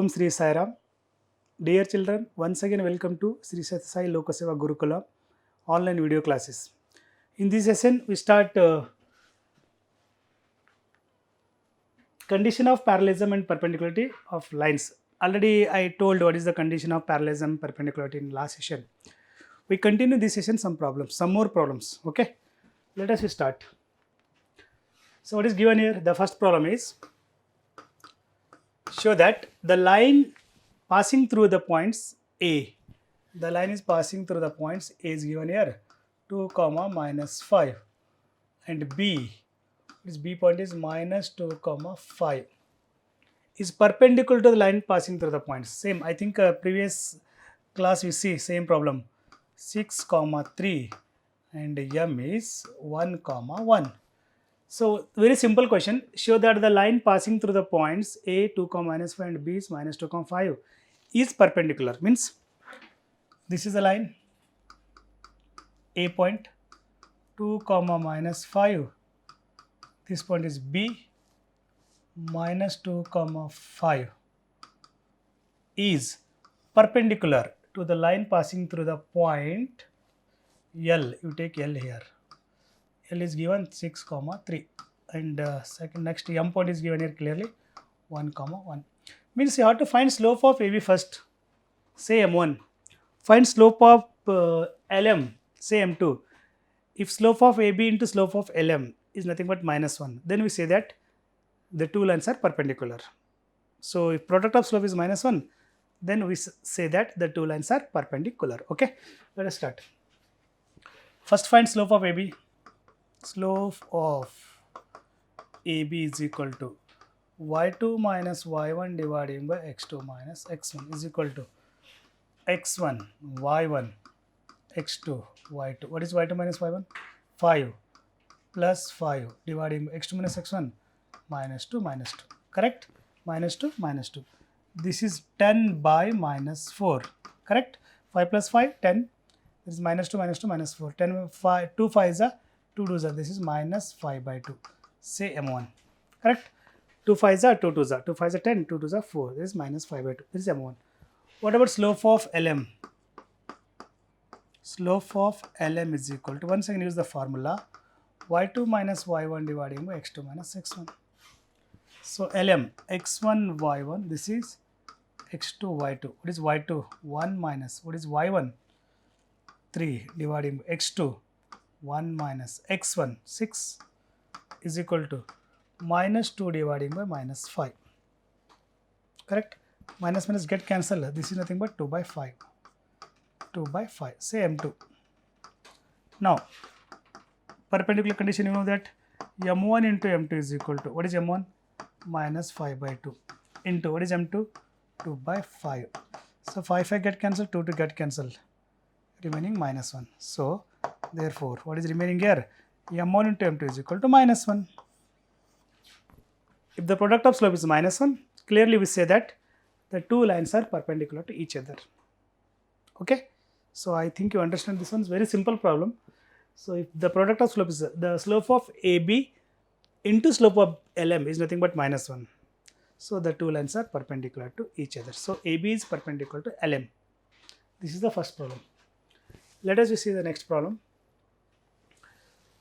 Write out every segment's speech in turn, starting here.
Om Sri Sai Ram. Dear children, once again welcome to Sri Sathya Sai Lokaseva Gurukula online video classes. In this session, we start condition of parallelism and perpendicularity of lines. Already I told what is the condition of parallelism perpendicularity in last session. We continue this session some more problems. Okay, let us start. So what is given here? The first problem is show that the line passing through the points A. The line is passing through the points A is given here 2 comma minus 5 and B, this B point is minus 2 comma 5 is perpendicular to the line passing through the points. Same, I think previous class we see same problem 6 comma 3 and M is 1 comma 1. So very simple question, show that the line passing through the points A 2 comma minus 5 and B is minus 2 comma 5 is perpendicular. Means this is the line A point 2 comma minus 5, this point is B minus 2 comma 5 is perpendicular to the line passing through the point L. You take L here. L is given 6 comma 3 and next M point is given here clearly 1 comma 1. Means you have to find slope of AB first, say M1. Find slope of LM, say M2. If slope of AB into slope of LM is nothing but minus 1, then we say that the two lines are perpendicular. So if product of slope is minus 1, then we say that the two lines are perpendicular. Okay, let us start. First find slope of AB. Slope of AB is equal to y2 minus y1 dividing by x2 minus x1 is equal to x1 y1 x2 y2. What is y2 minus y1? 5 plus 5 dividing by x2 minus x1 minus 2 minus 2. Correct? Minus 2 minus 2. This is 10 by minus 4. Correct? 5 plus 5 10. This is minus 2 minus 2 minus 4. 10 5 2 5 is a 2 2 is a, this is minus 5 by 2. Say M1. Correct? 2 5 is a 2 2 is a 2 5 is a 10, 2 2 is a 4. This is minus 5 by 2. This is M1. What about slope of LM? Slope of LM is equal to, once again use the formula y2 minus y1 dividing by x2 minus x1. So LM x1 y1, this is x2 y2. What is y2? 1 minus, what is y1? 3 dividing by x2 1 minus x1 6 is equal to minus 2 dividing by minus 5. Correct? Minus minus get cancelled. This is nothing but 2 by 5. 2 by 5. Say M2. Now, perpendicular condition, you know that M1 into M2 is equal to, what is M1? Minus 5 by 2 into, what is M2? 2 by 5. So 5 get cancelled, 2 get cancelled, remaining minus 1. So therefore, what is remaining here? M1 into M2 is equal to minus 1. If the product of slope is minus 1, clearly we say that the two lines are perpendicular to each other. Okay, so I think you understand this one is very simple problem. So if the product of slope is the slope of AB into slope of LM is nothing but minus 1. So the two lines are perpendicular to each other. So AB is perpendicular to LM. This is the first problem. Let us see the next problem.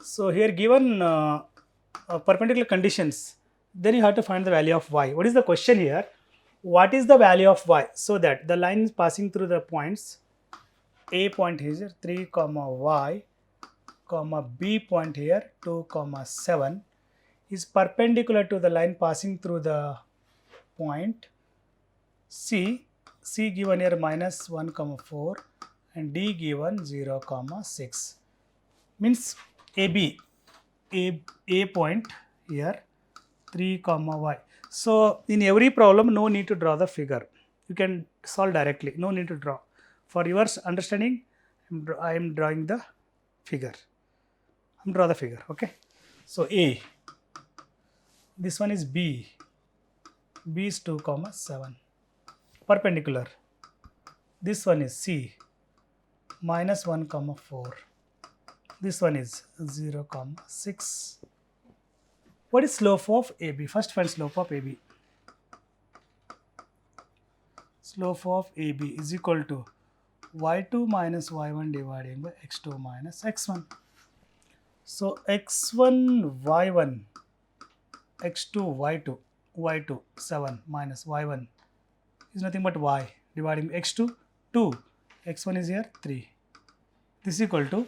So here given perpendicular conditions, then you have to find the value of y. What is the question here? What is the value of y? So that the line is passing through the points A point here 3 comma y comma B point here 2 comma 7 is perpendicular to the line passing through the point C. C given here minus 1 comma 4 and D given 0 comma 6. Means AB, A point here 3 comma y. So in every problem no need to draw the figure, you can solve directly, no need to draw. For your understanding I am drawing the figure. Draw the figure. Okay, so A, this one is B, B is 2 comma 7 perpendicular. This one is C minus 1 comma 4. This one is 0 comma 6. What is slope of AB? First find slope of AB. slope of AB is equal to y2 minus y1 dividing by x2 minus x1. So x1 y1 x2 y2 y2 7 minus y1 is nothing but y dividing x2 2 x1 is here 3. This is equal to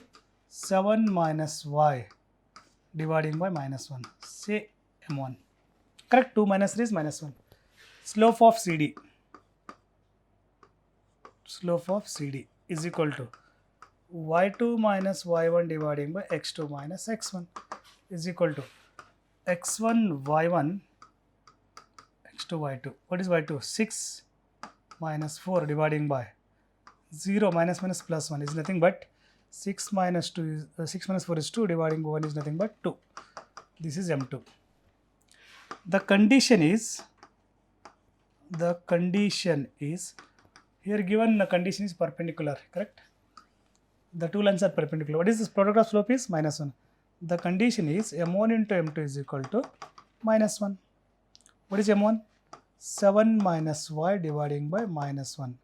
7 minus y dividing by minus 1, say m1. Correct, 2 minus 3 is minus 1. Slope of CD is equal to y2 minus y1 dividing by x2 minus x1 is equal to x1 y1 x2 y2. What is y2? 6 minus 4 dividing by 0 minus plus 1 is nothing but 6 minus 2 is 6 minus 4 is 2 dividing by 1 is nothing but 2. This is m2. The condition is here given the condition is perpendicular, correct? The two lines are perpendicular. What is this product of slope is minus 1. The condition is m1 into m2 is equal to minus 1. What is m1? 7 minus y dividing by minus 1.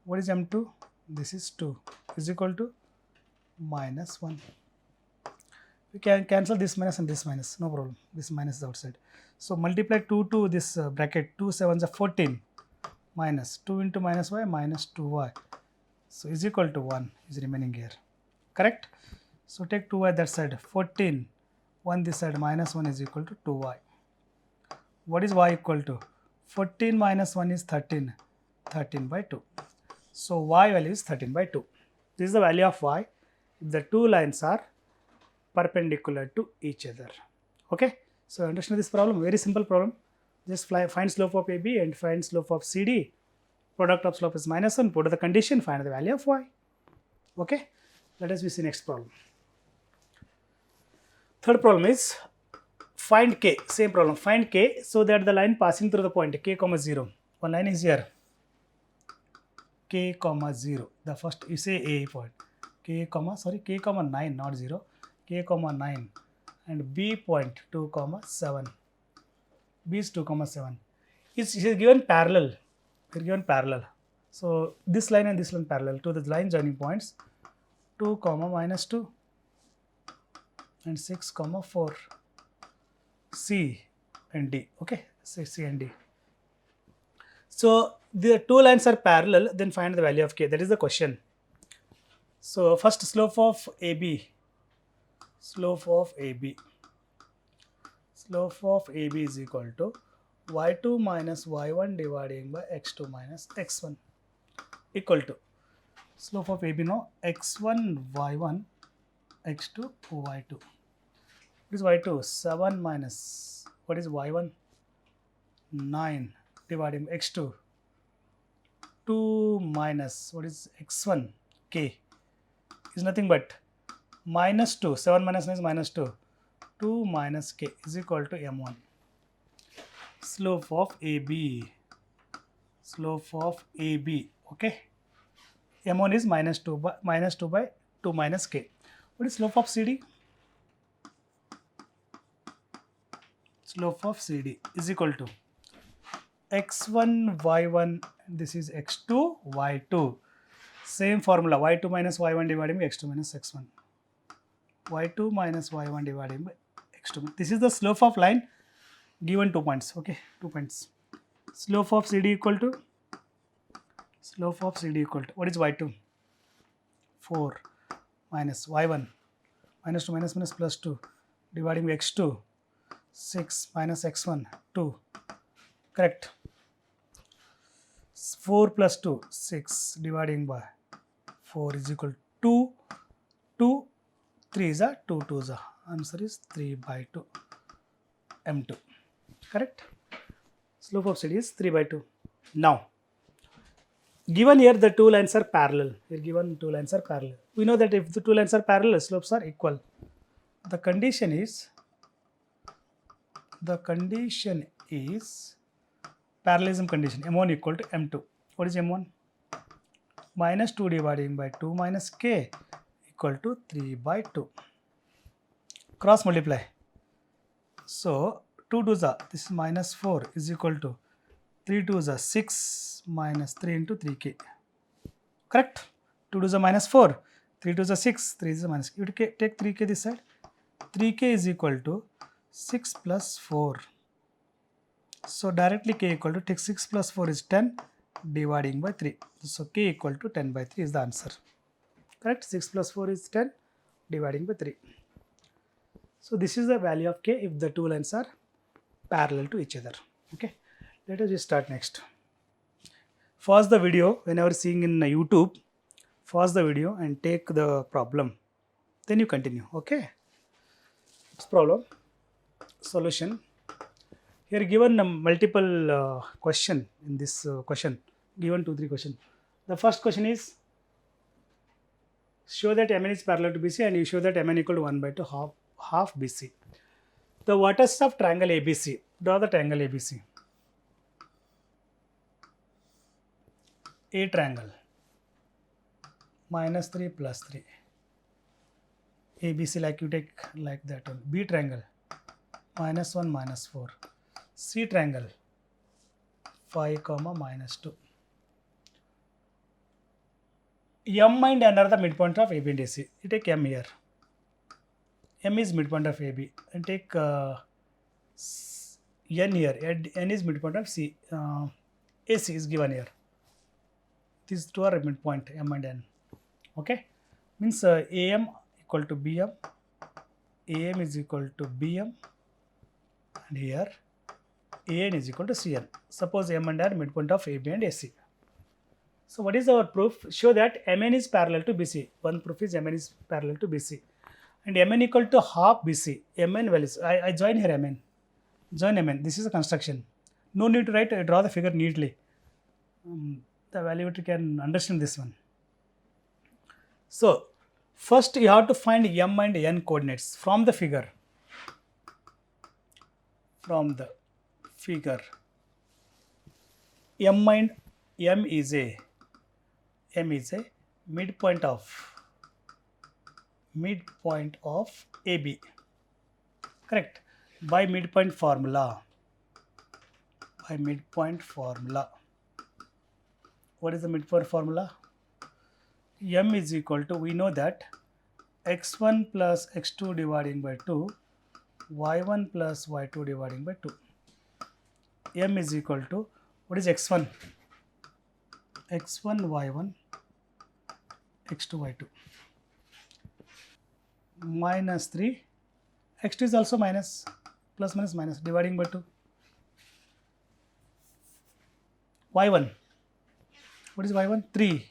What is m2? This is 2 is equal to minus 1. We can cancel this minus and this minus, no problem. This minus is outside. So multiply 2 to this bracket, 2 7s are 14 minus 2 into minus y minus 2y. So is equal to 1 is remaining here, correct? So take 2y that side, 14, 1 this side, minus 1 is equal to 2y. What is y equal to? 14 minus 1 is 13, 13 by 2. So y value is 13 by 2. This is the value of y if the two lines are perpendicular to each other. Okay, so understand this problem, very simple problem. Just find slope of AB and find slope of CD. Product of slope is minus 1, put the condition, find the value of y. Okay, let us see next problem. Third problem is find k, same problem, find k so that the line passing through the point k comma 0. One line is here, k comma 0, the first you say A point, k comma 9 not 0, k comma 9 and B point 2 comma 7, B is 2 comma 7. It's given parallel, so this line and this line parallel to the line joining points 2 comma minus 2 and 6 comma 4, C and D. Okay, so C and D. So the two lines are parallel, then find the value of k, that is the question. So first slope of AB is equal to y2 minus y1 dividing by x2 minus x1 equal to slope of AB now x1 y1 x2 y2. What is y2? 7 minus what is y1? 9 dividing by x2 2 minus what is x1 k is nothing but minus 2, 7 minus 9 is minus 2, 2 minus k is equal to m1. Slope of AB, okay, m1 is minus 2 by 2 minus k. What is slope of CD? Slope of CD is equal to x1 y1, this is x2 y2, same formula, y2 minus y1 divided by x2 minus x1, y2 minus y1 divided by x2. This is the slope of line given 2 points, okay, 2 points. Slope of CD equal to what is y2? 4 minus y1 minus 2 minus plus 2 dividing by x2 6 minus x1 2, correct. 4 plus 2 6 dividing by 4 is equal to 2 3 is a 2 2 is a, answer is 3 by 2 m2, correct. Slope of CD is 3 by 2. Now given here the two lines are parallel, we know that if the two lines are parallel slopes are equal. The condition is parallelism condition, m1 equal to m2. What is m1? Minus 2 dividing by 2 minus k equal to 3 by 2. Cross multiply. So 2 2s are, this is minus 4 is equal to 3 2s are 6 minus 3 into 3k. Correct? 2 2s are minus 4. 3 2s are 6. 3 is a minus. You take 3k this side. 3k is equal to 6 plus 4. So directly k equal to take 6 plus 4 is 10 dividing by 3. So k equal to 10 by 3 is the answer. Correct? 6 plus 4 is 10 dividing by 3. So this is the value of k if the two lines are parallel to each other. Okay. Let us just start next. Pause the video whenever seeing in YouTube. Pause the video and take the problem. Then you continue. Okay. Next problem. Solution. Here given multiple question in this question. Given 2-3 question. The first question is show that Mn is parallel to BC and you show that Mn equal to 1 by 2 half BC. The vertex of triangle ABC. Draw the triangle ABC. A triangle. Minus 3 plus 3. ABC like you take like that one. B triangle. Minus 1 minus 4. C triangle. 5 comma minus 2. M and N are the midpoint of AB and AC. You take M here. M is midpoint of AB. And take N here. N is midpoint of C. AC is given here. These two are midpoint M and N. Okay. Means AM equal to BM. AM is equal to BM. And here AN is equal to CN. Suppose M and N are midpoint of AB and AC. So what is our proof? Show that Mn is parallel to BC. One proof is Mn is parallel to BC. And Mn equal to half BC. Mn values. I join here Mn. Join Mn. This is a construction. No need to write. I draw the figure neatly. The evaluator can understand this one. So first you have to find M and N coordinates from the figure. From the figure. M is a midpoint of AB. Correct? By midpoint formula. What is the midpoint formula? M is equal to, we know that x1 plus x2 dividing by 2, y1 plus y2 dividing by 2. M is equal to, what is x1? x1 y1 x2 y2 minus 3 x2 is also minus plus minus minus dividing by 2 y1 what is y1 3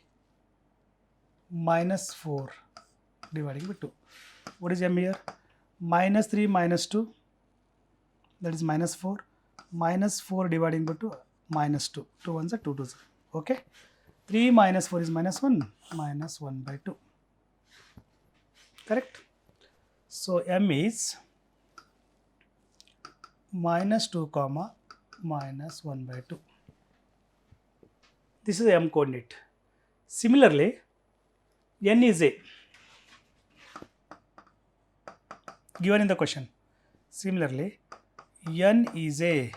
minus 4 dividing by 2 what is m here minus 3 minus 2 that is minus 4 minus 4 dividing by 2 minus 2 2 ones are 2 2s okay 3 minus 4 is minus 1 by 2. Correct? So m is minus 2 comma minus 1 by 2. This is the m coordinate. Similarly, n is a given in the question. Similarly, n is a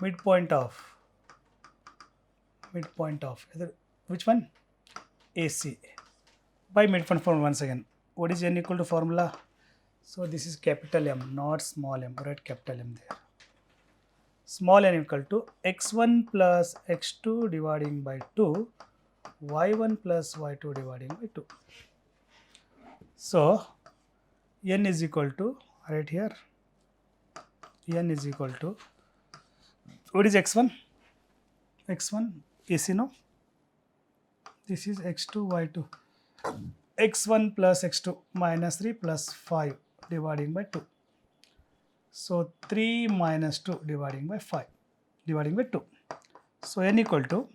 midpoint of which one? AC by midpoint formula once again. What is n equal to formula? So this is capital M, not small m. Write capital M there. Small n equal to x1 plus x2 dividing by 2, y1 plus y2 dividing by 2. So n is equal to, right here, n is equal to, what is x1? x1 AC, no? This is x2 y2. x1 plus x2 minus 3 plus 5 dividing by 2. So 3 minus 2 dividing by 5 dividing by 2. So n equal to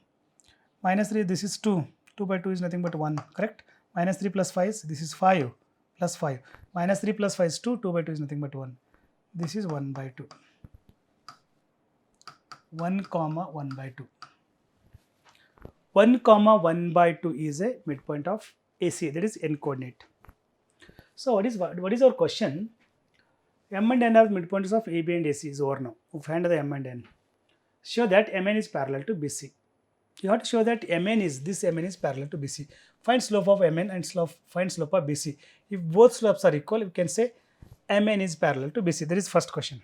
minus 3, this is 2. 2 by 2 is nothing but 1, correct? Minus 3 plus 5 is, this is 5 plus 5. Minus 3 plus 5 is 2. 2 by 2 is nothing but 1. This is 1 by 2. 1 comma 1 by 2. 1 comma 1 by 2 is a midpoint of AC, that is n coordinate. So what is our question? M and N are midpoints of AB and AC is over now. We find the M and N. show that MN is parallel to BC. You have to show that MN is parallel to BC. Find slope of MN and find slope of BC. If both slopes are equal, we can say MN is parallel to BC. That is first question.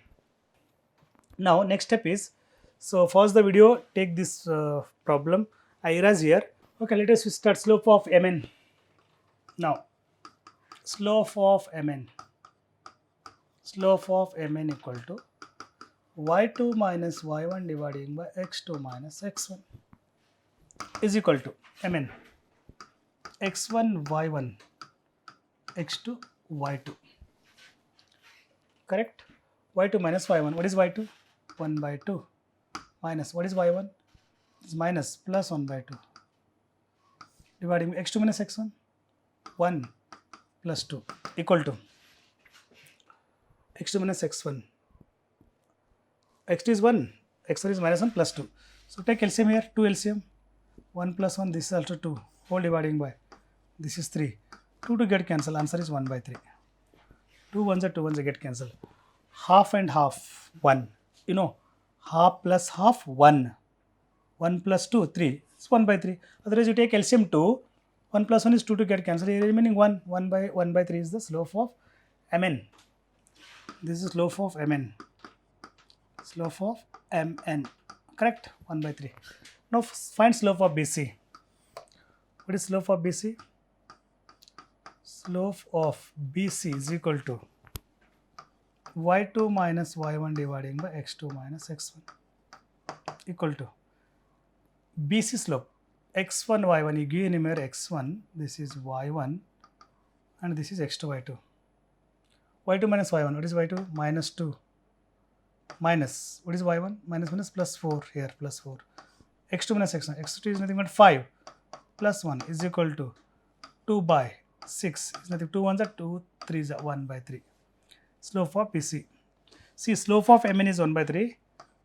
Now next step is, so pause the video, take this problem. I erase here. Okay, let us start slope of MN. Now slope of MN equal to y2 minus y1 dividing by x2 minus x1 is equal to MN x1 y1 x2 y2. Correct? Y2 minus y1. What is y2? 1 by 2 minus what is y1? It's minus plus 1 by 2 dividing by x2 minus x1, 1 plus 2 equal to x2 minus x1. x2 is 1, x1 is minus 1 plus 2. So take LCM here, 2 LCM, 1 plus 1, this is also 2, whole dividing by, this is 3. 2 to get cancelled, answer is 1 by 3. 2 ones are 2 ones get cancelled. Half and half, 1. You know, half plus half, 1. 1 plus 2, 3. It's 1 by 3. Otherwise, you take LCM 2. 1 plus 1 is 2 to get cancelled. Remaining 1. 1 by 3 is the slope of MN. This is slope of MN. Slope of MN. Correct? 1 by 3. Now find slope of BC. What is slope of BC? Slope of BC is equal to y2 minus y1 dividing by x2 minus x1 equal to BC slope x1 y1. You give in here x1, this is y1 and this is x2 y2. y2 minus y1, what is y2? Minus 2 minus, what is y1? Minus plus 4 here, plus 4. x2 minus x1, x2 is nothing but 5 plus 1 is equal to 2 by 6 is nothing, 2 ones are 2, 3 is 1 by 3. Slope of BC. See, slope of MN is 1 by 3.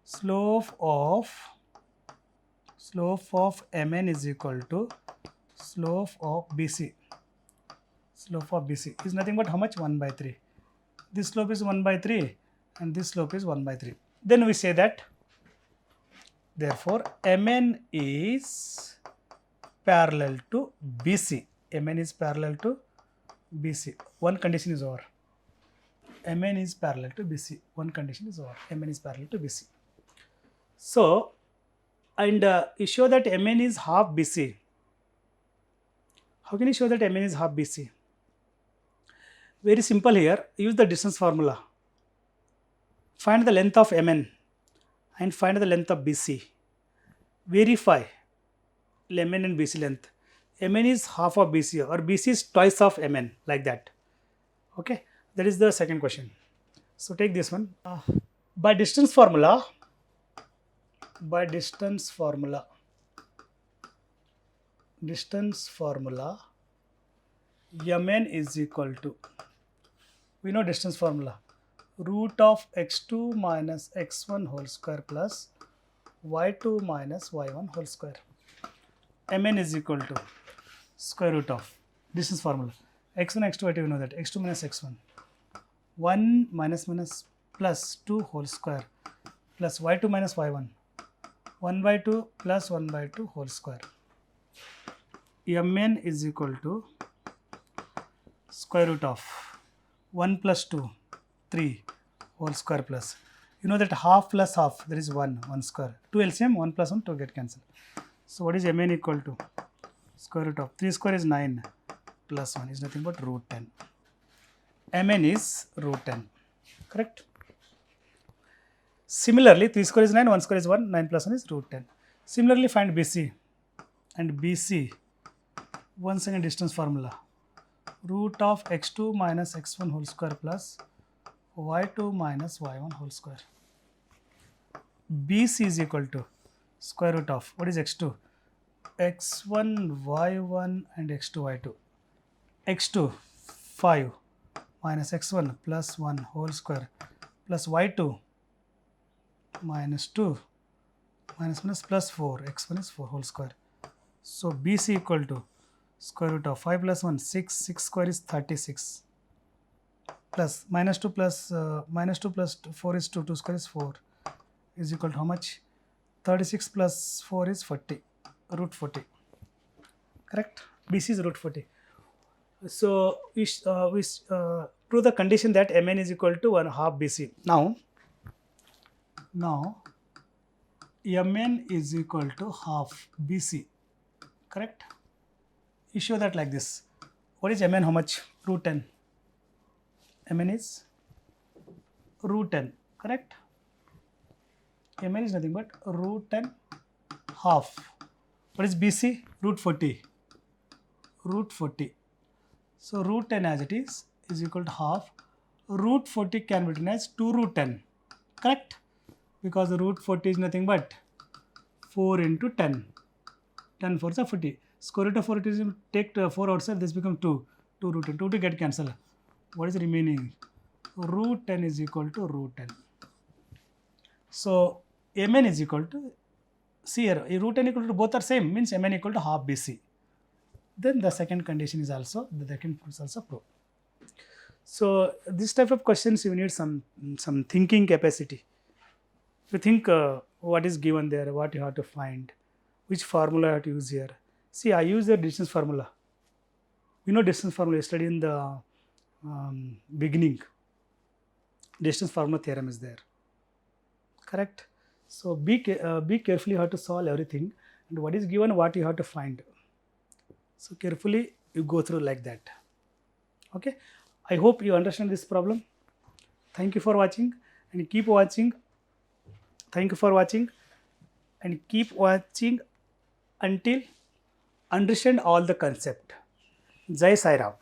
Slope of MN is equal to slope of BC. Slope of BC is nothing but how much? 1 by 3. This slope is 1 by 3 and this slope is 1 by 3. Then we say that therefore MN is parallel to BC. MN is parallel to BC. One condition is over. MN is parallel to BC. One condition is over. MN is parallel to BC. So, and you show that MN is half BC. How can you show that MN is half BC? Very simple here. Use the distance formula. Find the length of MN and find the length of BC. Verify MN and BC length. MN is half of BC or BC is twice of MN, like that. Okay, that is the second question. So take this one. By distance formula, MN is equal to, we know distance formula, root of x2 minus x1 whole square plus y2 minus y1 whole square. MN is equal to square root of distance formula x1 x2 y2, we know that x2 minus x1, 1 minus plus 2 whole square plus y2 minus y1, 1 by 2 plus 1 by 2 whole square. MN is equal to square root of 1 plus 2, 3 whole square plus, you know that half plus half, there is 1 square. 2 LCM, 1 plus 1 to get cancelled. So what is MN equal to? Square root of 3 square is 9 plus 1 is nothing but root 10. MN is root 10. Correct? Similarly, 3 square is 9, 1 square is 1, 9 plus 1 is root 10. Similarly, find BC. And BC, once again distance formula, root of x2 minus x1 whole square plus y2 minus y1 whole square. BC is equal to square root of, what is x2? x1 y1 and x2 y2. x2 5 minus x1 plus 1 whole square plus y2 minus 2 minus plus 4, x1 is 4 whole square. So BC equal to square root of 5 plus 1, 6, 6 square is 36 plus minus 2 plus 4 is 2, 2 square is 4 is equal to how much? 36 plus 4 is 40, root 40. Correct? BC is root 40. So we prove the condition that Mn is equal to 1/2 BC. Now Mn is equal to half BC. Correct? You show that like this. What is Mn? How much? Root 10. Mn is root 10. Correct? Mn is nothing but root 10 half. What is BC? Root 40. Root 40. So root 10 as it is equal to half. Root 40 can be written as 2 root 10. Correct? Because the root 40 is nothing but 4 into 10. 10 4 is 40. Square root of 40 is take 4 outside, this becomes 2. 2 root 10. 2 to get cancelled. What is remaining? Root 10 is equal to root 10. So Mn is equal to, see here, root 10 equal to both are same, means Mn equal to half BC. Then the second condition is also, the second is also proved. So this type of questions you need some thinking capacity. You think what is given there, what you have to find, which formula you have to use here. See, I use the distance formula. We know distance formula, you studied in the beginning. Distance formula theorem is there. Correct? So be carefully how to solve everything, and what is given, what you have to find. So carefully you go through like that. Okay? I hope you understand this problem. Thank you for watching, and keep watching. Thank you for watching, and keep watching until understand all the concept. Jai Sai Ram.